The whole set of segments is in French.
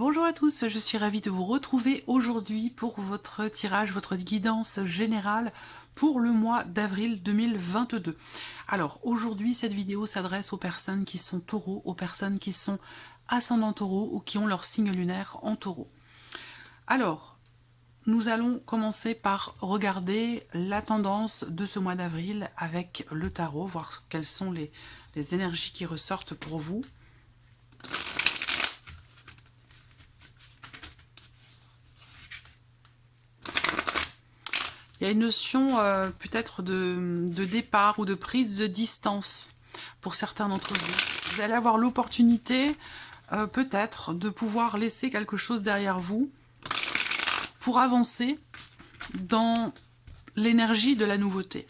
Bonjour à tous, je suis ravie de vous retrouver aujourd'hui pour votre tirage, votre guidance générale pour le mois d'avril 2022. Alors aujourd'hui, cette vidéo s'adresse aux personnes qui sont taureaux, aux personnes qui sont ascendants taureaux ou qui ont leur signe lunaire en taureau. Alors, nous allons commencer par regarder la tendance de ce mois d'avril avec le tarot, voir quelles sont les énergies qui ressortent pour vous. Il y a une notion peut-être de départ ou de prise de distance pour certains d'entre vous. Vous allez avoir l'opportunité peut-être de pouvoir laisser quelque chose derrière vous pour avancer dans l'énergie de la nouveauté.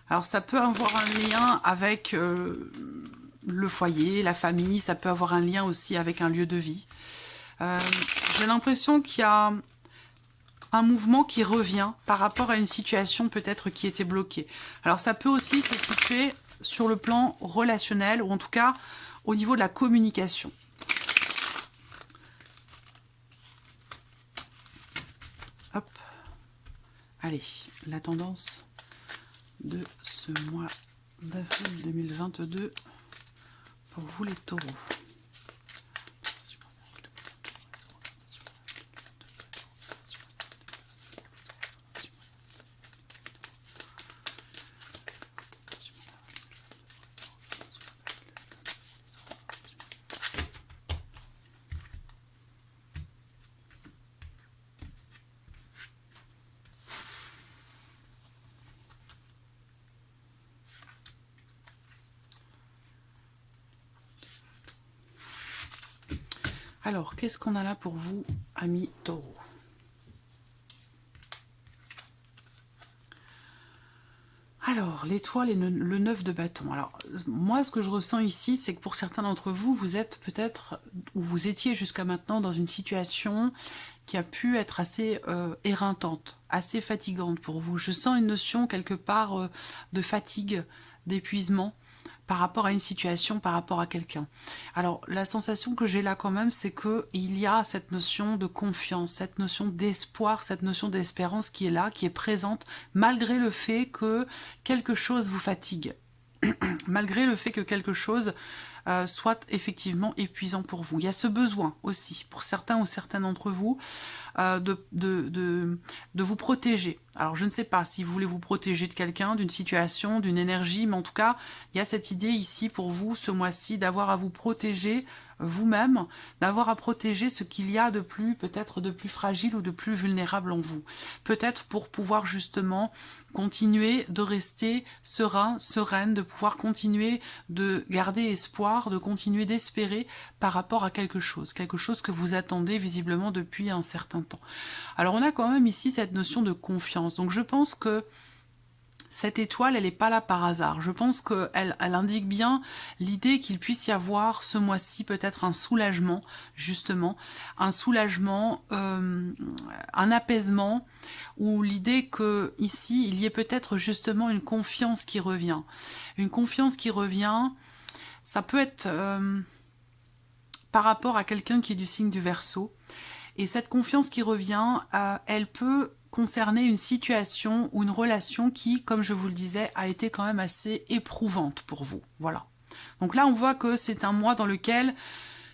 Alors ça peut avoir un lien avec le foyer, la famille, ça peut avoir un lien aussi avec un lieu de vie. J'ai l'impression qu'il y a un mouvement qui revient par rapport à une situation peut-être qui était bloquée. Alors ça peut aussi se situer sur le plan relationnel ou en tout cas au niveau de la communication. Hop. Allez, la tendance de ce mois d'avril 2022 pour vous les taureaux. Alors, qu'est-ce qu'on a là pour vous, amis taureaux? Alors, l'étoile et le 9 de bâton. Alors, moi, ce que je ressens ici, c'est que pour certains d'entre vous, vous êtes peut-être, ou vous étiez jusqu'à maintenant dans une situation qui a pu être assez éreintante, assez fatigante pour vous. Je sens une notion quelque part de fatigue, d'épuisement, par rapport à une situation, par rapport à quelqu'un. Alors, la sensation que j'ai là quand même, c'est qu'il y a cette notion de confiance, cette notion d'espoir, cette notion d'espérance qui est là, qui est présente, malgré le fait que quelque chose vous fatigue. Malgré le fait que quelque chose soit effectivement épuisant pour vous. Il y a ce besoin aussi, pour certains ou certaines d'entre vous, de vous protéger. Alors je ne sais pas si vous voulez vous protéger de quelqu'un, d'une situation, d'une énergie, mais en tout cas, il y a cette idée ici pour vous, ce mois-ci, d'avoir à vous protéger vous-même, d'avoir à protéger ce qu'il y a de plus, peut-être de plus fragile ou de plus vulnérable en vous. Peut-être pour pouvoir justement continuer de rester serein, sereine, de pouvoir continuer de garder espoir, de continuer d'espérer par rapport à quelque chose que vous attendez visiblement depuis un certain temps. Alors on a quand même ici cette notion de confiance, donc je pense que cette étoile, elle n'est pas là par hasard. Je pense qu'elle indique bien l'idée qu'il puisse y avoir ce mois-ci peut-être un soulagement, justement, un soulagement, un apaisement, ou l'idée que ici il y ait peut-être justement une confiance qui revient. Une confiance qui revient, ça peut être par rapport à quelqu'un qui est du signe du Verseau. Et cette confiance qui revient, elle peut concerner une situation ou une relation qui, comme je vous le disais, a été quand même assez éprouvante pour vous. Voilà. Donc là, on voit que c'est un mois dans lequel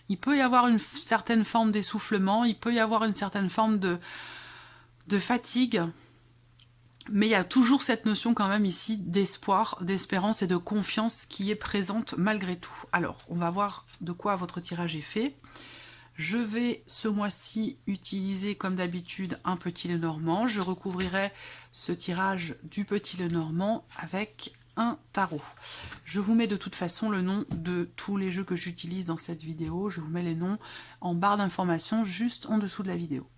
il peut y avoir une certaine forme d'essoufflement, il peut y avoir une certaine forme de fatigue, mais il y a toujours cette notion quand même ici d'espoir, d'espérance et de confiance qui est présente malgré tout. Alors, on va voir de quoi votre tirage est fait. Je vais ce mois-ci utiliser comme d'habitude un petit Lenormand. Je recouvrirai ce tirage du petit Lenormand avec un tarot. Je vous mets de toute façon le nom de tous les jeux que j'utilise dans cette vidéo. Je vous mets les noms en barre d'informations juste en dessous de la vidéo.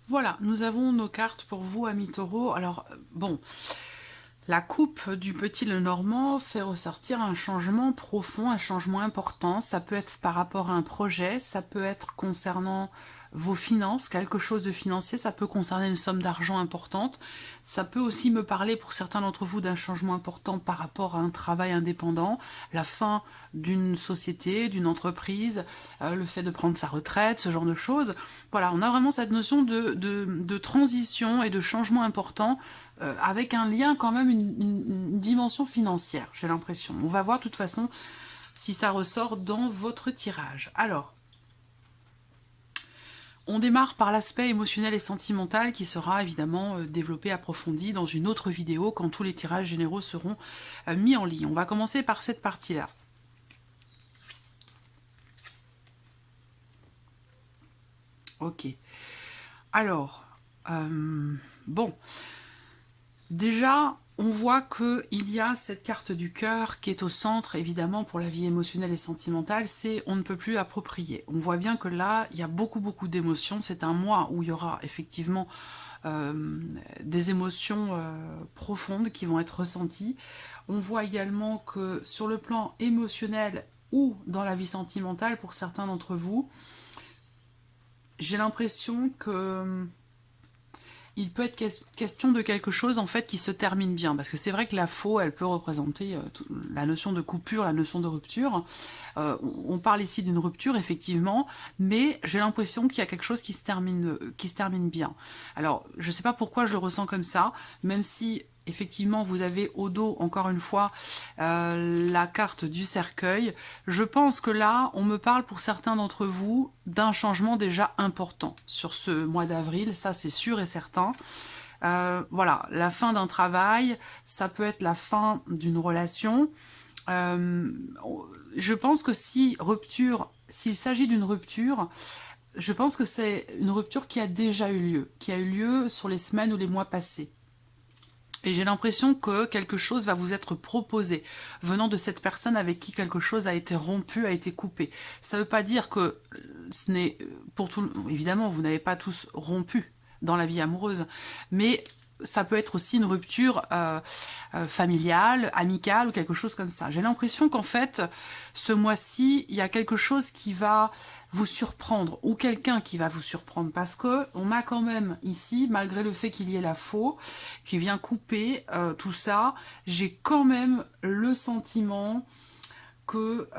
Voilà, nous avons nos cartes pour vous, amis taureaux. Alors, bon, la coupe du petit Lenormand fait ressortir un changement profond, un changement important. Ça peut être par rapport à un projet, ça peut être concernant vos finances, quelque chose de financier, ça peut concerner une somme d'argent importante. Ça peut aussi me parler pour certains d'entre vous d'un changement important par rapport à un travail indépendant, la fin d'une société, d'une entreprise, le fait de prendre sa retraite, ce genre de choses. Voilà, on a vraiment cette notion de transition et de changement important avec un lien quand même, une dimension financière, j'ai l'impression. On va voir de toute façon si ça ressort dans votre tirage. Alors, on démarre par l'aspect émotionnel et sentimental qui sera évidemment développé, approfondi dans une autre vidéo quand tous les tirages généraux seront mis en ligne. On va commencer par cette partie-là. Ok. Alors, bon, déjà, on voit qu'il y a cette carte du cœur qui est au centre, évidemment, pour la vie émotionnelle et sentimentale, c'est on ne peut plus approprier. On voit bien que là, il y a beaucoup d'émotions. C'est un mois où il y aura effectivement des émotions profondes qui vont être ressenties. On voit également que sur le plan émotionnel ou dans la vie sentimentale, pour certains d'entre vous, j'ai l'impression que il peut être question de quelque chose en fait qui se termine bien, parce que c'est vrai que la faux, elle peut représenter la notion de coupure, la notion de rupture. On parle ici d'une rupture effectivement, mais j'ai l'impression qu'il y a quelque chose qui se termine bien. Alors, je sais pas pourquoi je le ressens comme ça, même si effectivement, vous avez au dos, encore une fois, la carte du cercueil. Je pense que là, on me parle pour certains d'entre vous d'un changement déjà important sur ce mois d'avril, ça c'est sûr et certain. Voilà, la fin d'un travail, ça peut être la fin d'une relation. Je pense que s'il s'agit d'une rupture, je pense que c'est une rupture qui a déjà eu lieu, qui a eu lieu sur les semaines ou les mois passés. Et j'ai l'impression que quelque chose va vous être proposé, venant de cette personne avec qui quelque chose a été rompu, a été coupé. Ça ne veut pas dire que ce n'est pour tout... Évidemment, vous n'avez pas tous rompu dans la vie amoureuse, mais ça peut être aussi une rupture familiale, amicale ou quelque chose comme ça. J'ai l'impression qu'en fait, ce mois-ci, il y a quelque chose qui va vous surprendre ou quelqu'un qui va vous surprendre parce que on a quand même ici, malgré le fait qu'il y ait la faux qui vient couper tout ça, j'ai quand même le sentiment que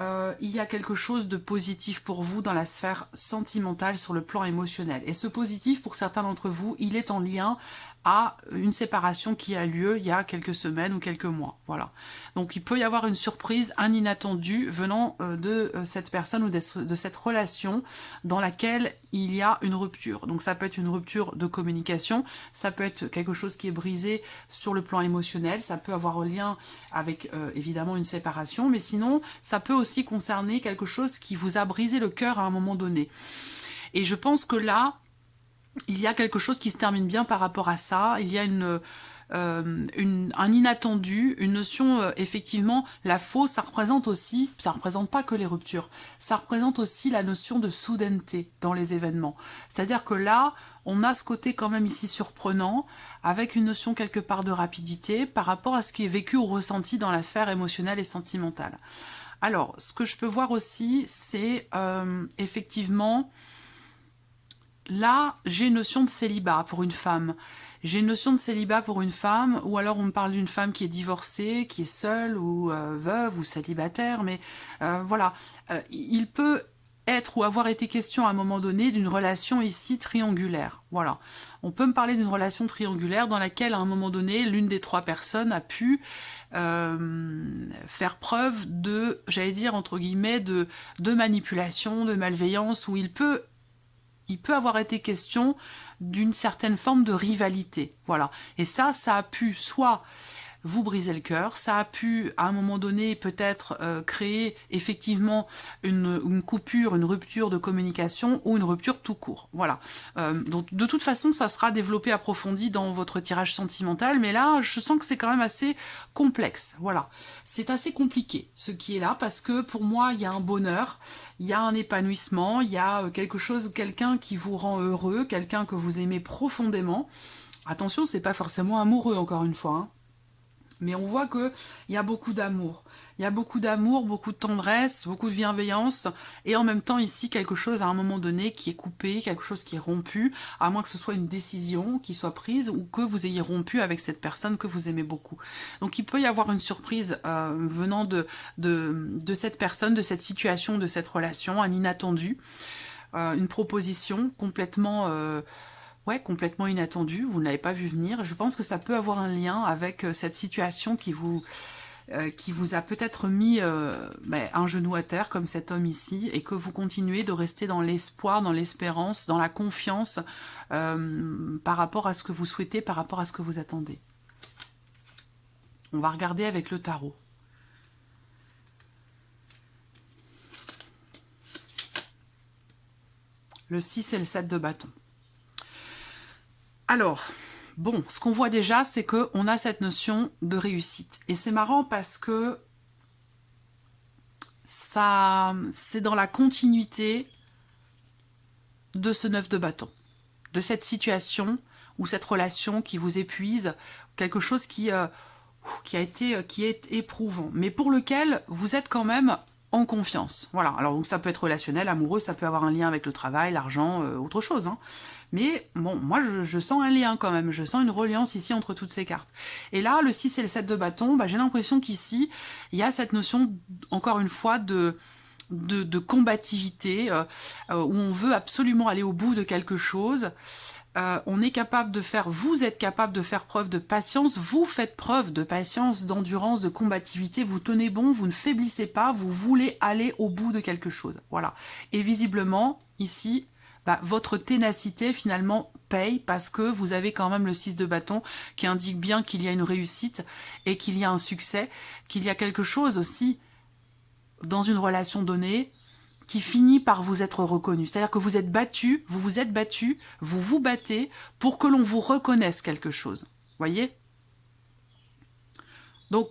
il y a quelque chose de positif pour vous dans la sphère sentimentale sur le plan émotionnel. Et ce positif, pour certains d'entre vous, il est en lien à une séparation qui a lieu il y a quelques semaines ou quelques mois. Voilà. Donc il peut y avoir une surprise, un inattendu venant de cette personne ou de cette relation dans laquelle il y a une rupture. Donc ça peut être une rupture de communication, ça peut être quelque chose qui est brisé sur le plan émotionnel, ça peut avoir un lien avec évidemment une séparation, mais sinon ça peut aussi concerner quelque chose qui vous a brisé le cœur à un moment donné. Et je pense que là, il y a quelque chose qui se termine bien par rapport à ça. Il y a un inattendu, une notion, effectivement, la faux, ça représente aussi, ça représente pas que les ruptures, ça représente aussi la notion de soudaineté dans les événements. C'est-à-dire que là, on a ce côté quand même ici surprenant, avec une notion quelque part de rapidité par rapport à ce qui est vécu ou ressenti dans la sphère émotionnelle et sentimentale. Alors, ce que je peux voir aussi, c'est effectivement... Là, j'ai une notion de célibat pour une femme. J'ai une notion de célibat pour une femme, ou alors on me parle d'une femme qui est divorcée, qui est seule, ou veuve, ou célibataire, mais voilà. Il peut être ou avoir été question à un moment donné d'une relation ici triangulaire. Voilà. On peut me parler d'une relation triangulaire dans laquelle, à un moment donné, l'une des trois personnes a pu faire preuve de, j'allais dire, entre guillemets, de manipulation, de malveillance, où il peut avoir été question d'une certaine forme de rivalité. Voilà. Et ça a pu soit vous briser le cœur. Ça a pu, à un moment donné, peut-être créer effectivement une coupure, une rupture de communication ou une rupture tout court. Voilà. Donc, de toute façon, ça sera développé, approfondi dans votre tirage sentimental, mais là, je sens que c'est quand même assez complexe. Voilà. C'est assez compliqué, ce qui est là, parce que pour moi, il y a un bonheur, il y a un épanouissement, il y a quelque chose, quelqu'un qui vous rend heureux, quelqu'un que vous aimez profondément. Attention, c'est pas forcément amoureux, encore une fois, hein. Mais on voit qu'il y a beaucoup d'amour. Il y a beaucoup d'amour, beaucoup de tendresse, beaucoup de bienveillance, et en même temps ici quelque chose à un moment donné qui est coupé, quelque chose qui est rompu, à moins que ce soit une décision qui soit prise ou que vous ayez rompu avec cette personne que vous aimez beaucoup. Donc il peut y avoir une surprise venant de cette personne, de cette situation, de cette relation, un inattendu, une proposition complètement... Ouais, complètement inattendu, vous ne l'avez pas vu venir. Je pense que ça peut avoir un lien avec cette situation qui vous a peut-être mis un genou à terre, comme cet homme ici, et que vous continuez de rester dans l'espoir, dans l'espérance, dans la confiance par rapport à ce que vous souhaitez, par rapport à ce que vous attendez. On va regarder avec le tarot. Le 6 et le 7 de bâton. Alors, bon, ce qu'on voit déjà, c'est qu'on a cette notion de réussite. Et c'est marrant parce que ça, c'est dans la continuité de ce 9 de bâton, de cette situation ou cette relation qui vous épuise, quelque chose qui est éprouvant, mais pour lequel vous êtes quand même en confiance. Voilà, alors donc ça peut être relationnel, amoureux, ça peut avoir un lien avec le travail, l'argent, autre chose, hein. Mais bon, moi je sens un lien quand même, je sens une reliance ici entre toutes ces cartes. Et là, le 6 et le 7 de bâton, j'ai l'impression qu'ici, il y a cette notion, encore une fois, de combativité, où on veut absolument aller au bout de quelque chose. On est capable de faire, vous êtes capable de faire preuve de patience, vous faites preuve de patience, d'endurance, de combativité, vous tenez bon, vous ne faiblissez pas, vous voulez aller au bout de quelque chose. Voilà. Et visiblement, ici, votre ténacité finalement paye parce que vous avez quand même le 6 de bâton qui indique bien qu'il y a une réussite et qu'il y a un succès, qu'il y a quelque chose aussi dans une relation donnée qui finit par vous être reconnu. C'est-à-dire que vous êtes battu, vous vous êtes battu, vous vous battez pour que l'on vous reconnaisse quelque chose. Voyez ? Donc,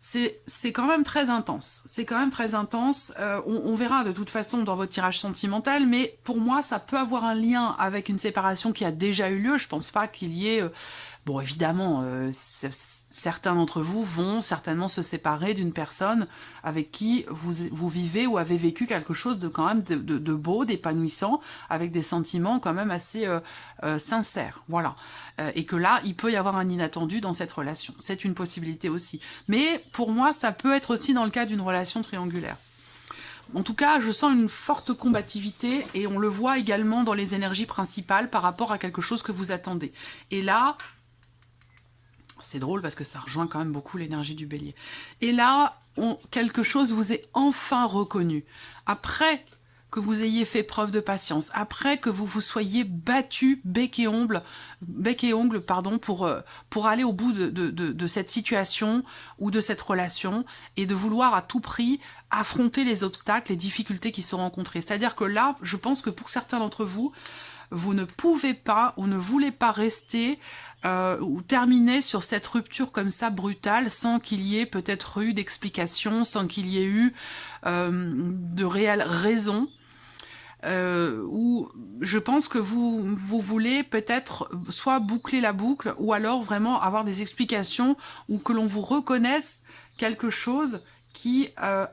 c'est quand même très intense. C'est quand même très intense. On verra de toute façon dans votre tirage sentimental, mais pour moi, ça peut avoir un lien avec une séparation qui a déjà eu lieu. Je pense pas qu'il y ait... Bon, évidemment, certains d'entre vous vont certainement se séparer d'une personne avec qui vous vivez ou avez vécu quelque chose de quand même de beau, d'épanouissant, avec des sentiments quand même assez sincères. Voilà. Et que là, il peut y avoir un inattendu dans cette relation. C'est une possibilité aussi. Mais pour moi, ça peut être aussi dans le cas d'une relation triangulaire. En tout cas, je sens une forte combativité et on le voit également dans les énergies principales par rapport à quelque chose que vous attendez. Et là... C'est drôle parce que ça rejoint quand même beaucoup l'énergie du bélier. Et là, quelque chose vous est enfin reconnu. Après que vous ayez fait preuve de patience, après que vous vous soyez battu bec et ongle, pour aller au bout de cette situation ou de cette relation et de vouloir à tout prix affronter les obstacles, les difficultés qui sont rencontrées. C'est-à-dire que là, je pense que pour certains d'entre vous, vous ne pouvez pas ou ne voulez pas rester ou terminer sur cette rupture comme ça brutale sans qu'il y ait peut-être eu d'explication, sans qu'il y ait eu de réelles raisons. Où je pense que vous voulez peut-être soit boucler la boucle ou alors vraiment avoir des explications ou que l'on vous reconnaisse quelque chose qui a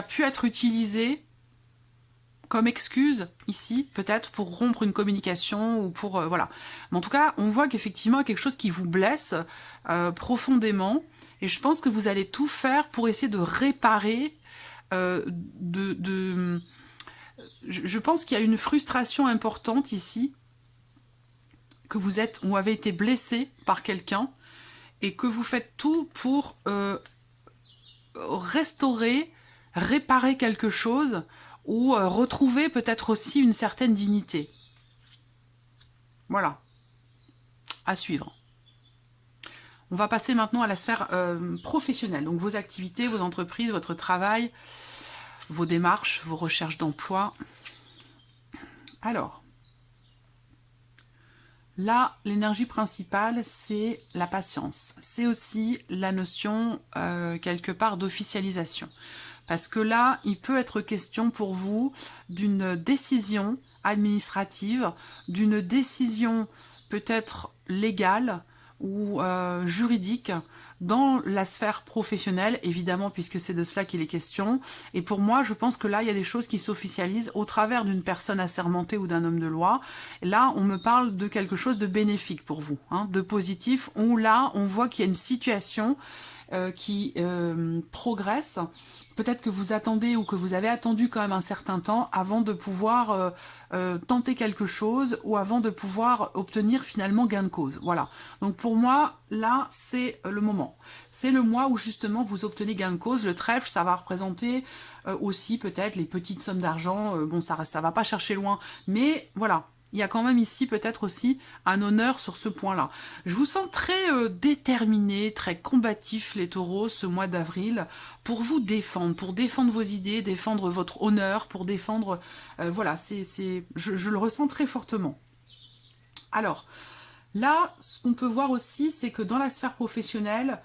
pu être utilisé comme excuse ici, peut-être pour rompre une communication ou pour... voilà. Mais en tout cas, on voit qu'effectivement, il y a quelque chose qui vous blesse profondément et je pense que vous allez tout faire pour essayer de réparer, je pense qu'il y a une frustration importante ici, que vous êtes ou avez été blessé par quelqu'un et que vous faites tout pour restaurer, réparer quelque chose ou retrouver peut-être aussi une certaine dignité. Voilà, à suivre. On va passer maintenant à la sphère professionnelle, donc vos activités, vos entreprises, votre travail, vos démarches, vos recherches d'emploi. Alors, là, l'énergie principale, c'est la patience. C'est aussi la notion, quelque part, d'officialisation. Parce que là, il peut être question pour vous d'une décision administrative, d'une décision peut-être légale ou juridique dans la sphère professionnelle, évidemment, puisque c'est de cela qu'il est question. Et pour moi, je pense que là, il y a des choses qui s'officialisent au travers d'une personne assermentée ou d'un homme de loi. Et là, on me parle de quelque chose de bénéfique pour vous, hein, de positif, où là, on voit qu'il y a une situation qui progresse. Peut-être que vous attendez ou que vous avez attendu quand même un certain temps avant de pouvoir tenter quelque chose ou avant de pouvoir obtenir finalement gain de cause. Voilà. Donc pour moi, là, c'est le moment. C'est le mois où justement vous obtenez gain de cause. Le trèfle, ça va représenter aussi peut-être les petites sommes d'argent. Bon, ça va pas chercher loin, mais voilà. Il y a quand même ici peut-être aussi un honneur sur ce point-là. Je vous sens très déterminé, très combatif les taureaux ce mois d'avril pour vous défendre, pour défendre vos idées, défendre votre honneur, pour défendre... voilà, je le ressens très fortement. Alors, là, ce qu'on peut voir aussi, c'est que dans la sphère professionnelle,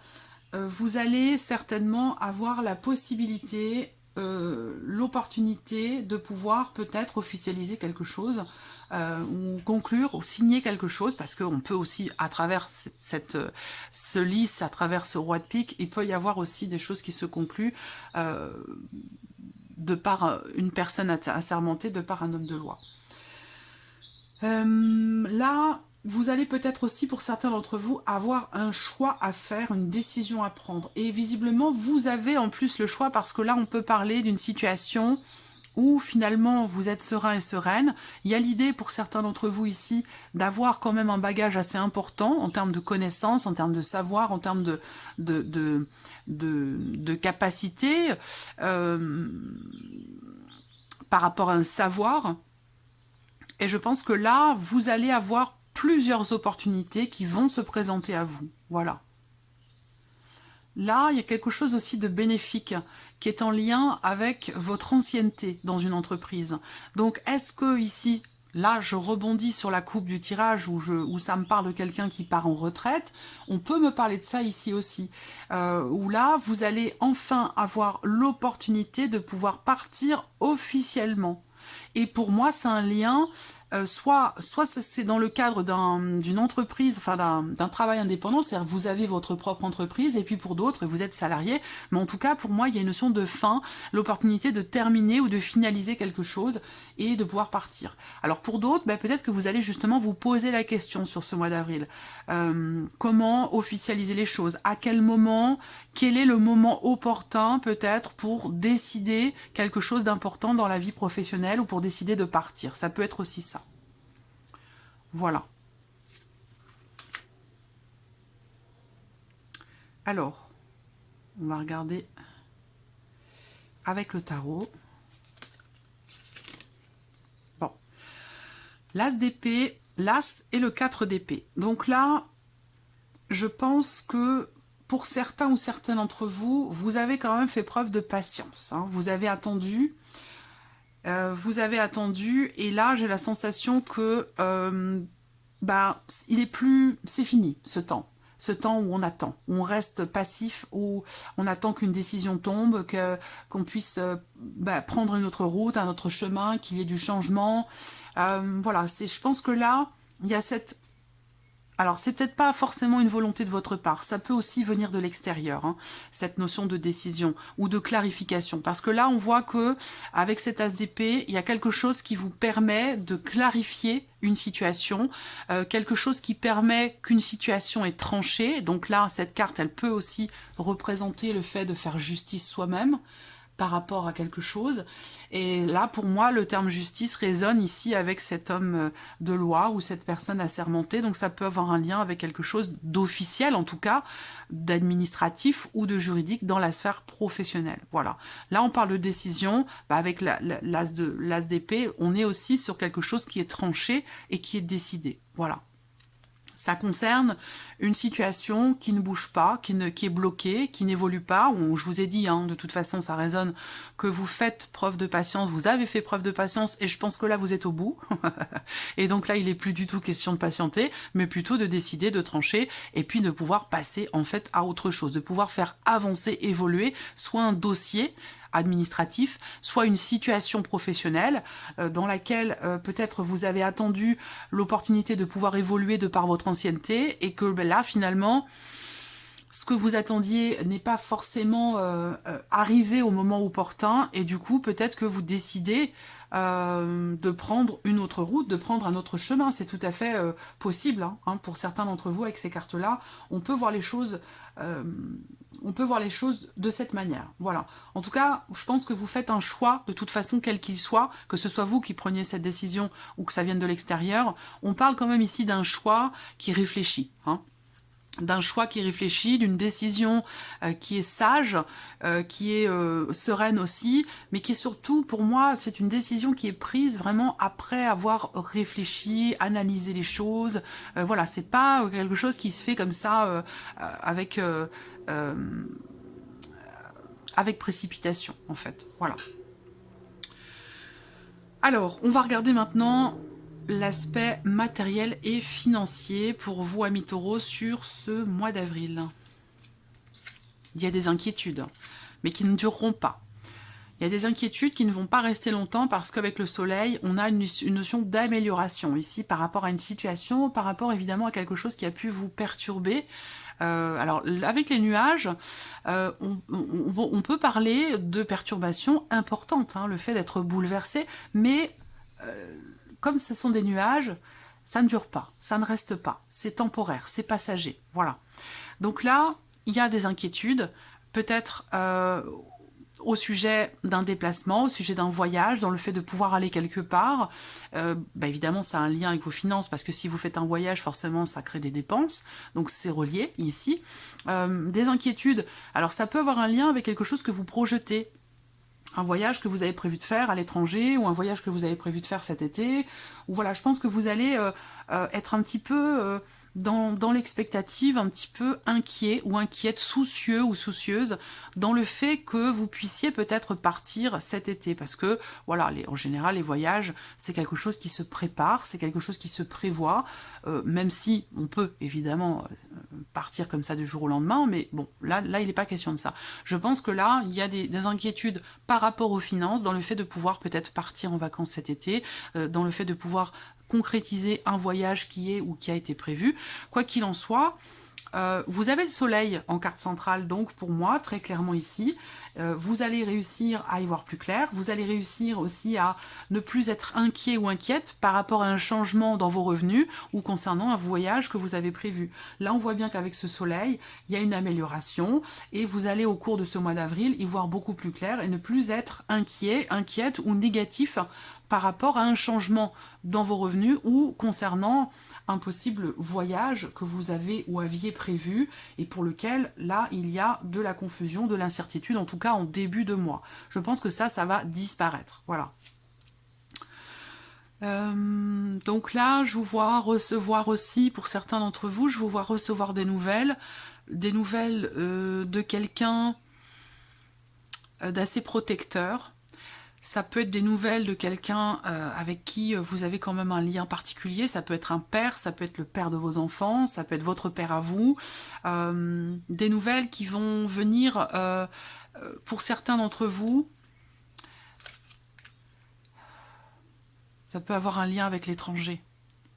vous allez certainement avoir la possibilité, l'opportunité de pouvoir peut-être officialiser quelque chose, ou conclure, ou signer quelque chose, parce qu'on peut aussi, à travers ce lys, à travers ce roi de pique, il peut y avoir aussi des choses qui se concluent de par une personne assermentée, de par un homme de loi. Là, vous allez peut-être aussi, pour certains d'entre vous, avoir un choix à faire, une décision à prendre. Et visiblement, vous avez en plus le choix, parce que là, on peut parler d'une situation où finalement vous êtes serein et sereine. Il y a l'idée pour certains d'entre vous ici d'avoir quand même un bagage assez important en termes de connaissances, en termes de savoir, en termes de capacité par rapport à un savoir. Et je pense que là, vous allez avoir plusieurs opportunités qui vont se présenter à vous. Voilà. Là, il y a quelque chose aussi de bénéfique qui est en lien avec votre ancienneté dans une entreprise. Donc, est-ce que ici, là, je rebondis sur la coupe du tirage où ça me parle de quelqu'un qui part en retraite, on peut me parler de ça ici aussi, où là, vous allez enfin avoir l'opportunité de pouvoir partir officiellement. Et pour moi, c'est un lien... soit c'est dans le cadre d'une entreprise, enfin d'un travail indépendant, c'est-à-dire vous avez votre propre entreprise, et puis pour d'autres, vous êtes salarié, mais en tout cas, pour moi, il y a une notion de fin, l'opportunité de terminer ou de finaliser quelque chose et de pouvoir partir. Alors pour d'autres, peut-être que vous allez justement vous poser la question sur ce mois d'avril. Comment officialiser les choses? À quel moment? Quel est le moment opportun, peut-être, pour décider quelque chose d'important dans la vie professionnelle ou pour décider de partir? Ça peut être aussi ça. Voilà. Alors, on va regarder avec le tarot. Bon. L'as d'épée, l'as et le 4 d'épée. Donc là, je pense que pour certains ou certaines d'entre vous, vous avez quand même fait preuve de patience. Hein. Vous avez attendu, et là, j'ai la sensation que il est plus, c'est fini ce temps. Ce temps où on attend, où on reste passif, où on attend qu'une décision tombe, qu'on puisse prendre une autre route, un autre chemin, qu'il y ait du changement. Voilà, je pense que là, il y a cette... Alors, c'est peut-être pas forcément une volonté de votre part, ça peut aussi venir de l'extérieur, hein, cette notion de décision ou de clarification. Parce que là, on voit que avec cet as d'épée, il y a quelque chose qui vous permet de clarifier une situation, quelque chose qui permet qu'une situation est tranchée. Donc là, cette carte, elle peut aussi représenter le fait de faire justice soi-même. par rapport à quelque chose. Et là, pour moi, le terme justice résonne ici avec cet homme de loi ou cette personne assermentée. Donc ça peut avoir un lien avec quelque chose d'officiel, en tout cas, d'administratif ou de juridique dans la sphère professionnelle. Voilà. Là, on parle de décision. Bah, avec l'as d'épée, on est aussi sur quelque chose qui est tranché et qui est décidé. Voilà. Ça concerne une situation qui ne bouge pas, qui est bloquée, qui n'évolue pas. Je vous ai dit, hein, de toute façon, ça résonne, que vous faites preuve de patience, vous avez fait preuve de patience, et je pense que là, vous êtes au bout. Et donc là, il n'est plus du tout question de patienter, mais plutôt de décider, de trancher, et puis de pouvoir passer, en fait, à autre chose, de pouvoir faire avancer, évoluer, soit un dossier administratif, soit une situation professionnelle dans laquelle peut-être vous avez attendu l'opportunité de pouvoir évoluer de par votre ancienneté et que là finalement ce que vous attendiez n'est pas forcément arrivé au moment opportun et du coup peut-être que vous décidez de prendre une autre route, de prendre un autre chemin. C'est tout à fait possible hein, pour certains d'entre vous avec ces cartes-là. On peut voir les choses de cette manière. Voilà. En tout cas, je pense que vous faites un choix, de toute façon, quel qu'il soit, que ce soit vous qui preniez cette décision ou que ça vienne de l'extérieur. On parle quand même ici d'un choix qui réfléchit. Hein, d'un choix qui réfléchit, d'une décision qui est sage, qui est sereine aussi, mais qui est surtout, pour moi, c'est une décision qui est prise vraiment après avoir réfléchi, analysé les choses. Voilà, c'est pas quelque chose qui se fait comme ça avec précipitation, en fait. Voilà. Alors, on va regarder maintenant l'aspect matériel et financier pour vous, amis taureaux, sur ce mois d'avril. Il y a des inquiétudes, mais qui ne dureront pas. Il y a des inquiétudes qui ne vont pas rester longtemps parce qu'avec le soleil, on a une notion d'amélioration ici par rapport à une situation, par rapport évidemment à quelque chose qui a pu vous perturber. Alors, avec les nuages, on peut parler de perturbations importantes, hein, le fait d'être bouleversé, mais comme ce sont des nuages, ça ne dure pas, ça ne reste pas, c'est temporaire, c'est passager, voilà. Donc là, il y a des inquiétudes, peut-être au sujet d'un déplacement, au sujet d'un voyage, dans le fait de pouvoir aller quelque part. Bah évidemment, ça a un lien avec vos finances, parce que si vous faites un voyage, forcément, ça crée des dépenses, donc c'est relié ici. Des inquiétudes, alors ça peut avoir un lien avec quelque chose que vous projetez, un voyage que vous avez prévu de faire à l'étranger, ou un voyage que vous avez prévu de faire cet été, ou voilà, je pense que vous allez être un petit peu dans l'expectative, un petit peu inquiet ou inquiète, soucieux ou soucieuse, dans le fait que vous puissiez peut-être partir cet été, parce que voilà, en général les voyages, c'est quelque chose qui se prépare, c'est quelque chose qui se prévoit, même si on peut évidemment partir comme ça du jour au lendemain, mais bon, là il n'est pas question de ça. Je pense que là, il y a des inquiétudes par rapport aux finances, dans le fait de pouvoir peut-être partir en vacances cet été, dans le fait de pouvoir concrétiser un voyage qui est ou qui a été prévu. Quoi qu'il en soit, vous avez le soleil en carte centrale, donc pour moi, très clairement ici, vous allez réussir à y voir plus clair, vous allez réussir aussi à ne plus être inquiet ou inquiète par rapport à un changement dans vos revenus ou concernant un voyage que vous avez prévu. Là, on voit bien qu'avec ce soleil, il y a une amélioration et vous allez au cours de ce mois d'avril y voir beaucoup plus clair et ne plus être inquiet, inquiète ou négatif par rapport à un changement dans vos revenus ou concernant un possible voyage que vous avez ou aviez prévu et pour lequel, là, il y a de la confusion, de l'incertitude, en tout cas en début de mois. Je pense que ça va disparaître. Voilà. Donc là, je vous vois recevoir aussi, pour certains d'entre vous, je vous vois recevoir des nouvelles de quelqu'un d'assez protecteur. Ça peut être des nouvelles de quelqu'un avec qui vous avez quand même un lien particulier. Ça peut être un père, ça peut être le père de vos enfants, ça peut être votre père à vous. Des nouvelles qui vont venir, pour certains d'entre vous, ça peut avoir un lien avec l'étranger.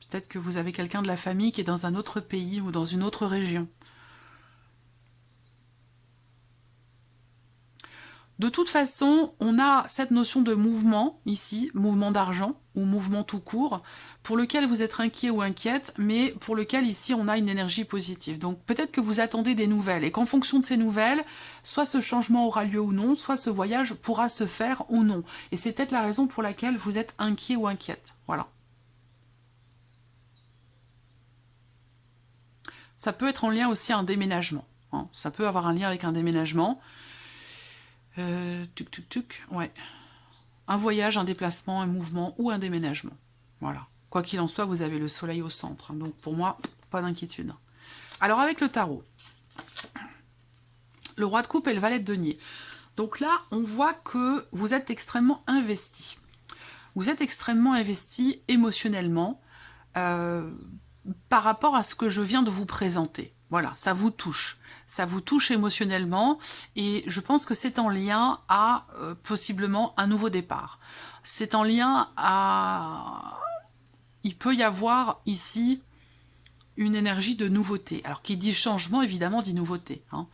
Peut-être que vous avez quelqu'un de la famille qui est dans un autre pays ou dans une autre région. De toute façon, on a cette notion de mouvement ici, mouvement d'argent ou mouvement tout court, pour lequel vous êtes inquiet ou inquiète, mais pour lequel ici on a une énergie positive. Donc peut-être que vous attendez des nouvelles et qu'en fonction de ces nouvelles, soit ce changement aura lieu ou non, soit ce voyage pourra se faire ou non. Et c'est peut-être la raison pour laquelle vous êtes inquiet ou inquiète. Voilà. Ça peut être en lien aussi à un déménagement. Hein. Ça peut avoir un lien avec un déménagement. Ouais. Un voyage, un déplacement, un mouvement ou un déménagement. Voilà. Quoi qu'il en soit, vous avez le soleil au centre. Hein. Donc pour moi, pas d'inquiétude. Alors avec le tarot, le roi de coupe et le valet de denier. Donc là, on voit que vous êtes extrêmement investi. Vous êtes extrêmement investi émotionnellement par rapport à ce que je viens de vous présenter. Voilà, ça vous touche. Ça vous touche émotionnellement et je pense que c'est en lien à possiblement un nouveau départ. C'est en lien à... Il peut y avoir ici une énergie de nouveauté. Alors qui dit changement, évidemment, dit nouveauté. Hein.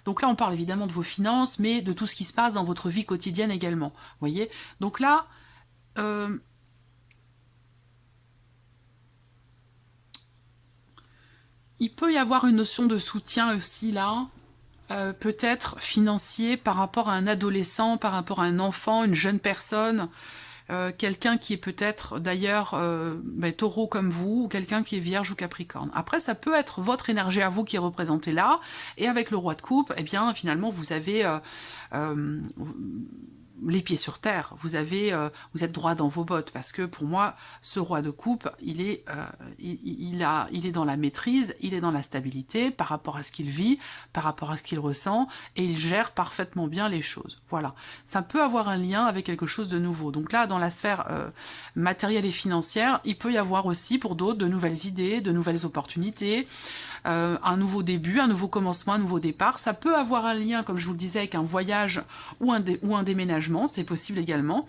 Donc là, on parle évidemment de vos finances, mais de tout ce qui se passe dans votre vie quotidienne également. Vous voyez? Donc là... il peut y avoir une notion de soutien aussi là, peut-être financier par rapport à un adolescent, par rapport à un enfant, une jeune personne, quelqu'un qui est peut-être d'ailleurs taureau comme vous, ou quelqu'un qui est vierge ou capricorne. Après, ça peut être votre énergie à vous qui est représentée là, et avec le roi de coupe, eh bien finalement vous avez... les pieds sur terre, vous êtes droit dans vos bottes, parce que pour moi, ce roi de coupe, il est dans la maîtrise, il est dans la stabilité par rapport à ce qu'il vit, par rapport à ce qu'il ressent, et il gère parfaitement bien les choses. Voilà, ça peut avoir un lien avec quelque chose de nouveau. Donc là, dans la sphère matérielle et financière, il peut y avoir aussi pour d'autres de nouvelles idées, de nouvelles opportunités, un nouveau début, un nouveau commencement, un nouveau départ. Ça peut avoir un lien, comme je vous le disais, avec un voyage ou un déménagement, c'est possible également.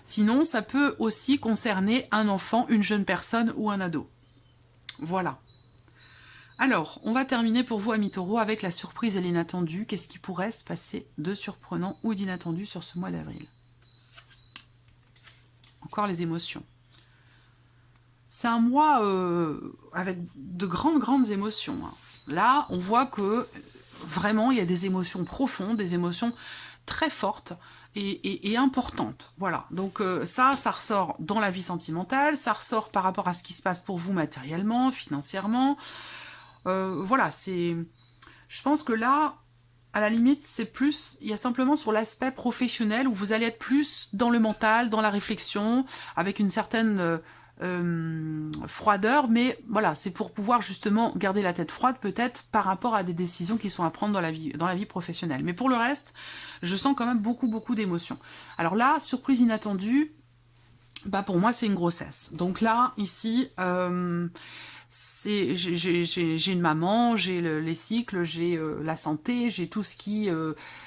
Sinon, ça peut aussi concerner un enfant, une jeune personne ou un ado. Voilà. Alors, on va terminer pour vous, amis taureaux, avec la surprise et l'inattendu. Qu'est-ce qui pourrait se passer de surprenant ou d'inattendu sur ce mois d'avril? Encore les émotions. C'est un mois avec de grandes émotions. Hein. Là, on voit que vraiment, il y a des émotions profondes, des émotions très fortes et importantes. Voilà, donc ça ressort dans la vie sentimentale, ça ressort par rapport à ce qui se passe pour vous matériellement, financièrement. Voilà, c'est... Je pense que là, à la limite, c'est plus... Il y a simplement sur l'aspect professionnel où vous allez être plus dans le mental, dans la réflexion, avec une certaine... froideur, mais voilà, c'est pour pouvoir justement garder la tête froide peut-être par rapport à des décisions qui sont à prendre dans la vie professionnelle. Mais pour le reste, je sens quand même beaucoup d'émotions. Alors là, surprise inattendue, bah pour moi c'est une grossesse. Donc là, ici, j'ai une maman, j'ai les cycles, j'ai la santé, j'ai tout ce qui...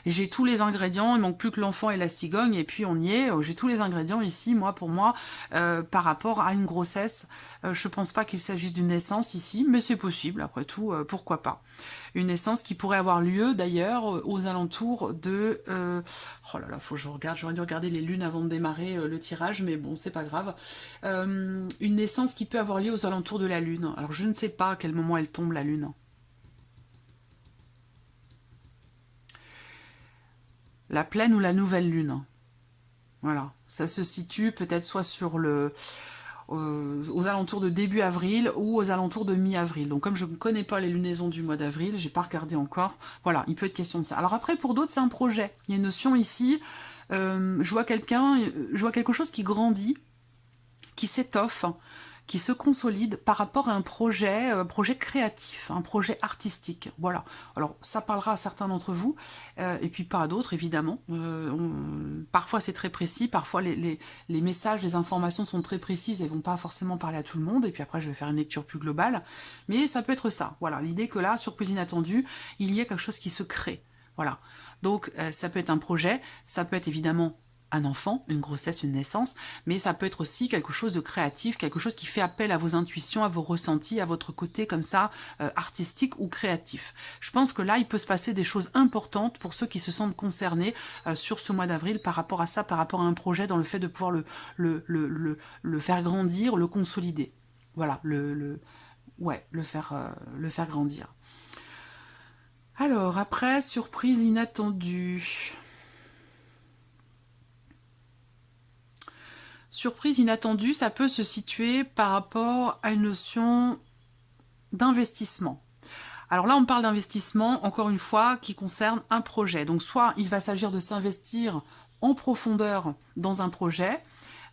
j'ai tous les ingrédients, il manque plus que l'enfant et la cigogne, et puis on y est. J'ai tous les ingrédients ici, pour moi, par rapport à une grossesse. Je pense pas qu'il s'agisse d'une naissance ici, mais c'est possible, après tout, pourquoi pas. Une naissance qui pourrait avoir lieu, d'ailleurs, aux alentours de... oh là là, faut que je regarde, j'aurais dû regarder les lunes avant de démarrer le tirage, mais bon, c'est pas grave. Une naissance qui peut avoir lieu aux alentours de la lune. Alors, je ne sais pas à quel moment elle tombe, la lune. La pleine ou la nouvelle lune. Voilà, ça se situe peut-être soit sur aux alentours de début avril ou aux alentours de mi-avril. Donc comme je ne connais pas les lunaisons du mois d'avril, j'ai pas regardé encore, voilà, il peut être question de ça. Alors après, pour d'autres, c'est un projet. Il y a une notion ici, je vois quelque chose qui grandit, qui s'étoffe, qui se consolide par rapport à un projet créatif, un projet artistique. Voilà. Alors, ça parlera à certains d'entre vous, et puis pas à d'autres, évidemment. Parfois, c'est très précis, parfois, les messages, les informations sont très précises et vont pas forcément parler à tout le monde, et puis après, je vais faire une lecture plus globale. Mais ça peut être ça. Voilà, l'idée que là, surprise inattendue, il y a quelque chose qui se crée. Voilà. Donc, ça peut être un projet, ça peut être évidemment un enfant, une grossesse, une naissance, mais ça peut être aussi quelque chose de créatif, quelque chose qui fait appel à vos intuitions, à vos ressentis, à votre côté comme ça, artistique ou créatif. Je pense que là, il peut se passer des choses importantes pour ceux qui se sentent concernés sur ce mois d'avril par rapport à ça, par rapport à un projet, dans le fait de pouvoir le faire grandir, le consolider. Voilà, ouais, le faire grandir. Alors, après, surprise inattendue. Surprise inattendue, ça peut se situer par rapport à une notion d'investissement. Alors là, on parle d'investissement, encore une fois, qui concerne un projet. Donc soit il va s'agir de s'investir en profondeur dans un projet.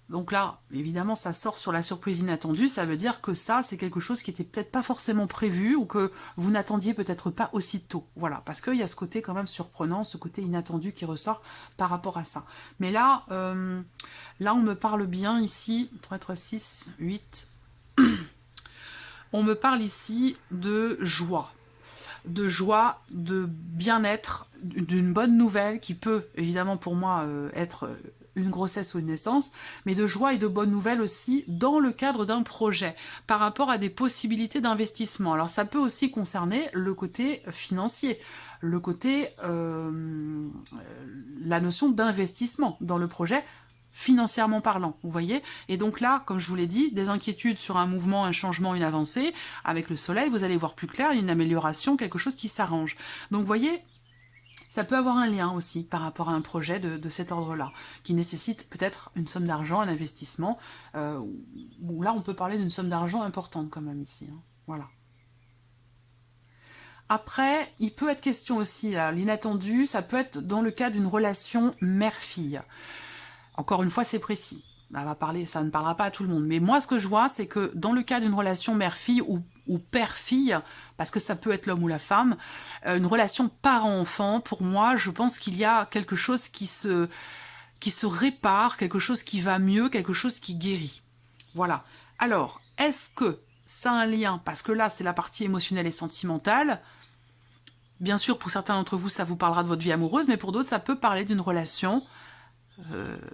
Donc là, évidemment, ça sort sur la surprise inattendue. Ça veut dire que ça, c'est quelque chose qui était peut-être pas forcément prévu ou que vous n'attendiez peut-être pas aussitôt. Voilà, parce qu'il y a ce côté quand même surprenant, ce côté inattendu qui ressort par rapport à ça. Mais là, là, on me parle bien ici, 3, 3, 6, 8. On me parle ici de joie, de bien-être, d'une bonne nouvelle qui peut, évidemment pour moi, être une grossesse ou une naissance, mais de joie et de bonnes nouvelles aussi dans le cadre d'un projet, par rapport à des possibilités d'investissement. Alors ça peut aussi concerner le côté financier, le côté, la notion d'investissement dans le projet, financièrement parlant, vous voyez. Et donc là, comme je vous l'ai dit, des inquiétudes sur un mouvement, un changement, une avancée, avec le soleil, vous allez voir plus clair, il y a une amélioration, quelque chose qui s'arrange. Donc vous voyez, ça peut avoir un lien aussi par rapport à un projet de cet ordre-là, qui nécessite peut-être une somme d'argent, un investissement, où là on peut parler d'une somme d'argent importante quand même ici, hein. Voilà. Après, il peut être question aussi, l'inattendu, ça peut être dans le cas d'une relation mère-fille. Encore une fois, c'est précis. Ça ne parlera pas à tout le monde. Mais moi, ce que je vois, c'est que dans le cas d'une relation mère-fille ou père-fille, parce que ça peut être l'homme ou la femme, une relation parent-enfant, pour moi, je pense qu'il y a quelque chose qui se répare, quelque chose qui va mieux, quelque chose qui guérit. Voilà. Alors, est-ce que ça a un lien? Parce que là, c'est la partie émotionnelle et sentimentale. Bien sûr, pour certains d'entre vous, ça vous parlera de votre vie amoureuse, mais pour d'autres, ça peut parler d'une relation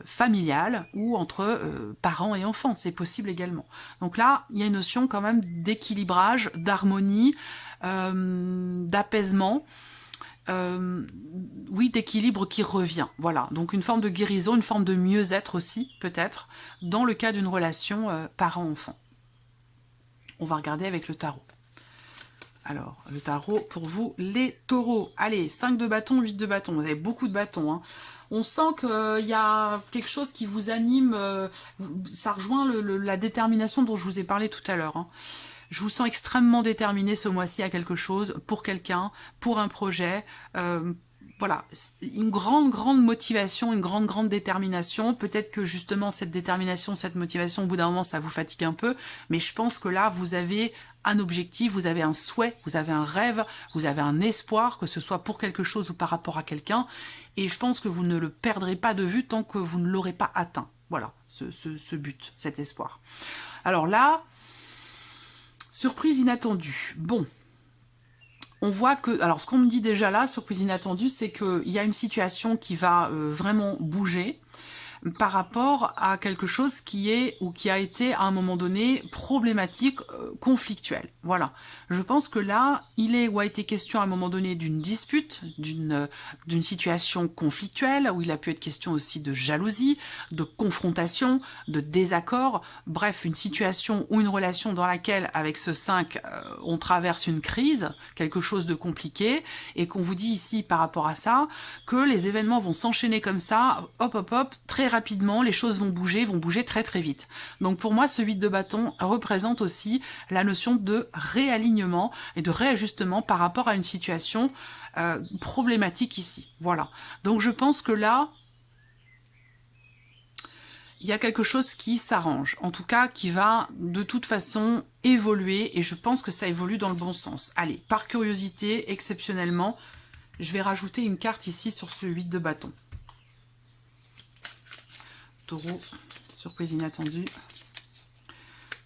familiale ou entre parents et enfants, c'est possible également. Donc là, il y a une notion quand même d'équilibrage, d'harmonie, d'apaisement, oui, d'équilibre qui revient. Voilà, donc une forme de guérison, une forme de mieux-être aussi, peut-être, dans le cas d'une relation parent-enfant. On va regarder avec le tarot. Alors, le tarot pour vous, les taureaux. Allez, 5 de bâton, 8 de bâton. Vous avez beaucoup de bâtons, hein. On sent qu'il y a quelque chose qui vous anime, ça rejoint la détermination dont je vous ai parlé tout à l'heure, hein. Je vous sens extrêmement déterminé ce mois-ci à quelque chose, pour quelqu'un, pour un projet. Voilà, une grande motivation, une grande détermination. Peut-être que justement cette détermination, cette motivation, au bout d'un moment, ça vous fatigue un peu. Mais je pense que là, vous avez un objectif, vous avez un souhait, vous avez un rêve, vous avez un espoir, que ce soit pour quelque chose ou par rapport à quelqu'un. Et je pense que vous ne le perdrez pas de vue tant que vous ne l'aurez pas atteint. Voilà, ce but, cet espoir. Alors là, surprise inattendue. Bon. On voit que, alors ce qu'on me dit déjà là, surprise inattendue, c'est qu'il y a une situation qui va vraiment bouger par rapport à quelque chose qui est ou qui a été à un moment donné problématique, conflictuelle. Voilà. Je pense que là, il est ou a été question à un moment donné d'une dispute, d'une situation conflictuelle, où il a pu être question aussi de jalousie, de confrontation, de désaccord, bref, une situation ou une relation dans laquelle, avec ce 5, on traverse une crise, quelque chose de compliqué, et qu'on vous dit ici par rapport à ça, que les événements vont s'enchaîner comme ça, hop hop hop, très rapidement, les choses vont bouger très vite. Donc pour moi, ce 8 de bâton représente aussi la notion de réalignement et de réajustement par rapport à une situation problématique ici. Voilà. Donc je pense que là, il y a quelque chose qui s'arrange, en tout cas qui va de toute façon évoluer, et je pense que ça évolue dans le bon sens. Allez, par curiosité, exceptionnellement, je vais rajouter une carte ici sur ce 8 de bâton. Taureau, surprise inattendue.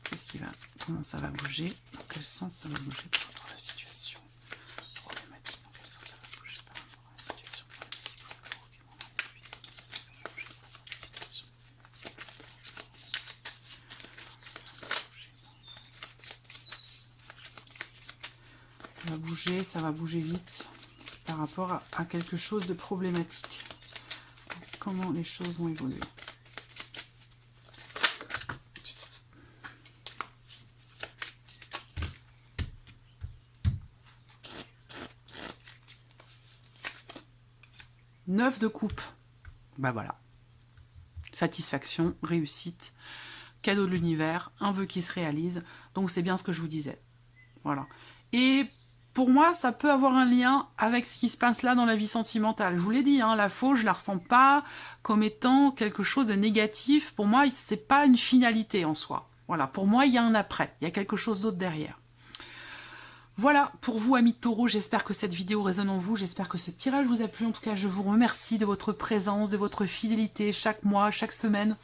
Qu'est-ce qui va, comment ça va bouger? Dans quel sens ça va bouger par rapport à la situation problématique? Dans quel sens ça va bouger par rapport à la situation problématique? ça va bouger vite par rapport à quelque chose de problématique. Comment les choses vont évoluer. Neuf de coupe. Bah voilà. Satisfaction, réussite, cadeau de l'univers, un vœu qui se réalise. Donc c'est bien ce que je vous disais. Voilà. Et pour moi, ça peut avoir un lien avec ce qui se passe là dans la vie sentimentale. Je vous l'ai dit, hein, la faux, je la ressens pas comme étant quelque chose de négatif. Pour moi, c'est pas une finalité en soi. Voilà. Pour moi, il y a un après. Il y a quelque chose d'autre derrière. Voilà, pour vous, amis de Taureau, j'espère que cette vidéo résonne en vous, j'espère que ce tirage vous a plu. En tout cas, je vous remercie de votre présence, de votre fidélité chaque mois, chaque semaine.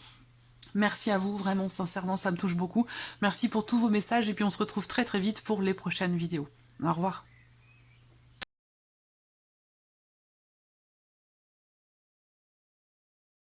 Merci à vous, vraiment, sincèrement, ça me touche beaucoup. Merci pour tous vos messages et puis on se retrouve très très vite pour les prochaines vidéos. Au revoir.